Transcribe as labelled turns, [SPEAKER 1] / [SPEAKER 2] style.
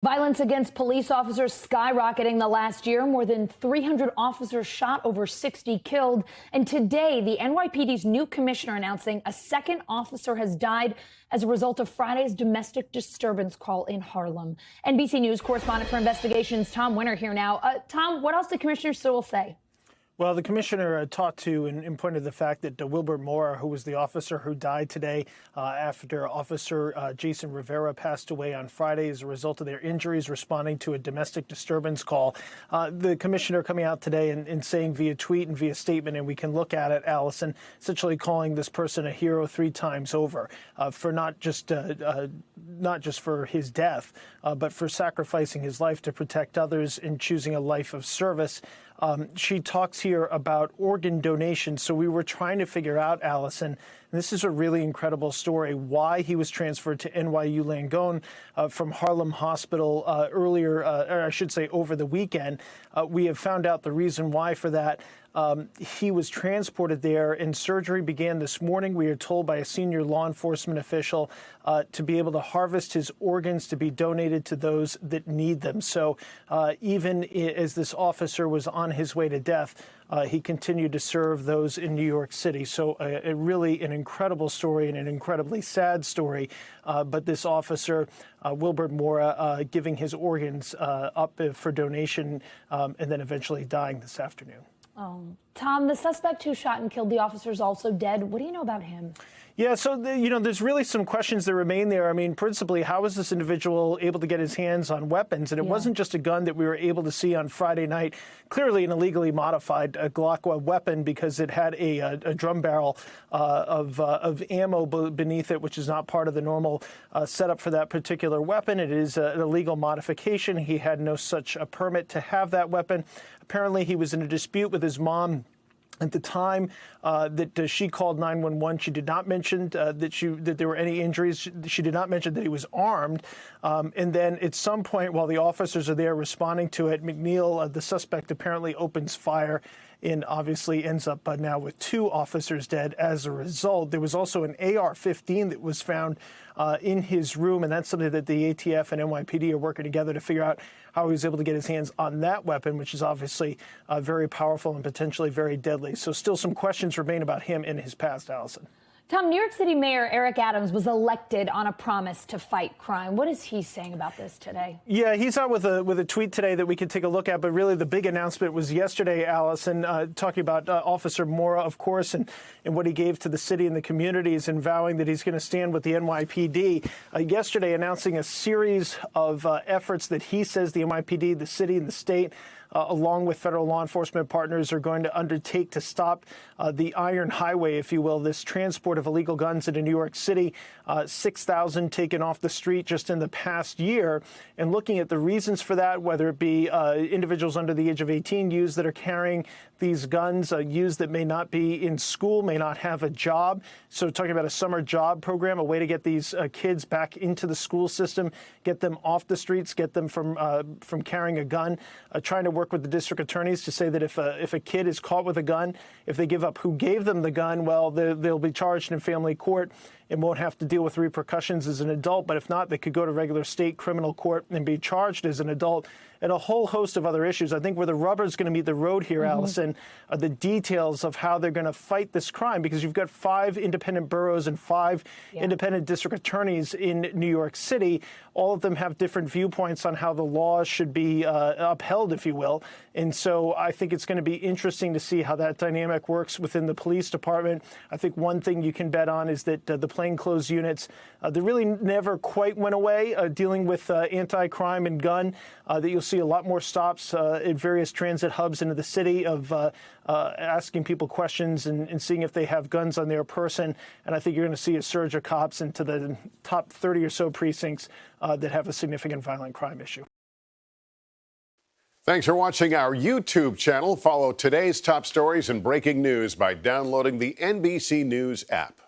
[SPEAKER 1] Violence against police officers skyrocketing the last year. More than 300 officers shot, over 60 killed. And today, the NYPD's new commissioner announcing a second officer has died as a result of Friday's domestic disturbance call in Harlem. NBC News correspondent for investigations, Tom Winter, here now. Tom, what else did Commissioner Sewell say?
[SPEAKER 2] Well, the commissioner talked to and pointed to the fact that Wilbert Mora, who was the officer who died today after Officer Jason Rivera passed away on Friday as a result of their injuries responding to a domestic disturbance call. The commissioner coming out today and saying via tweet and via statement, and we can look at it, Allison, essentially calling this person a hero 3 times over for not just for his death, but for sacrificing his life to protect others and choosing a life of service. She talks here about organ donation. So we were trying to figure out, Allison, and this is a really incredible story, why he was transferred to NYU Langone from Harlem Hospital earlier, or I should say over the weekend. We have found out the reason why for that. He was transported there and surgery began this morning, we are told by a senior law enforcement official, to be able to harvest his organs to be donated to those that need them. So even as this officer was on his way to death, he continued to serve those in New York City. So really an incredible story and an incredibly sad story. But this officer, Wilbert Mora, giving his organs up for donation and then eventually dying this afternoon.
[SPEAKER 1] Tom, the suspect who shot and killed the officer is also dead. What do you know about him?
[SPEAKER 2] Yeah, so, there's really some questions that remain there. I mean, principally, how was this individual able to get his hands on weapons? And it wasn't just a gun that we were able to see on Friday night, clearly an illegally modified Glock weapon because it had a drum barrel of ammo beneath it, which is not part of the normal setup for that particular weapon. It is an illegal modification. He had no such permit to have that weapon. Apparently, he was in a dispute with his mom. At the time that she called 911, she did not mention that there were any injuries. She did not mention that he was armed. And then at some point, while the officers are there responding to it, McNeil, the suspect, apparently opens fire and obviously ends up now with 2 officers dead as a result. There was also an AR-15 that was found in his room, and that's something that the ATF and NYPD are working together to figure out how he was able to get his hands on that weapon, which is obviously very powerful and potentially very deadly. So still some questions remain about him in his past, Allison.
[SPEAKER 1] Tom, New York City Mayor Eric Adams was elected on a promise to fight crime. What is he saying about this today? Yeah,
[SPEAKER 2] he's out with a tweet today that we could take a look at. But really, the big announcement was yesterday, Allison, talking about Officer Mora, of course, and what he gave to the city and the communities and vowing that he's going to stand with the NYPD. Yesterday, announcing a series of efforts that he says the NYPD, the city and the state, along with federal law enforcement partners, are going to undertake to stop the Iron Highway, if you will, this transport of illegal guns into New York City. 6,000 taken off the street just in the past year. And looking at the reasons for that, whether it be individuals under the age of 18 youths that are carrying these guns, youths that may not be in school, may not have a job. So talking about a summer job program, a way to get these kids back into the school system, get them off the streets, get them from carrying a gun, trying to work with the district attorneys to say that if a kid is caught with a gun, if they give up who gave them the gun, well, they'll be charged in family court and won't have to deal with repercussions as an adult. But if not, they could go to regular state criminal court and be charged as an adult, and a whole host of other issues. I think where the rubber is going to meet the road here, Allison, are the details of how they're going to fight this crime, because you've got 5 independent boroughs and 5 independent district attorneys in New York City. All of them have different viewpoints on how the laws should be upheld, if you will. And so I think it's going to be interesting to see how that dynamic works within the police department. I think one thing you can bet on is that the plainclothes units, they really never quite went away dealing with anti-crime and gun, that you'll see a lot more stops at various transit hubs into the city of asking people questions and seeing if they have guns on their person. And I think you're going to see a surge of cops into the top 30 or so precincts that have a significant violent crime issue.
[SPEAKER 3] Thanks for watching our YouTube channel. Follow today's top stories and breaking news by downloading the NBC News app.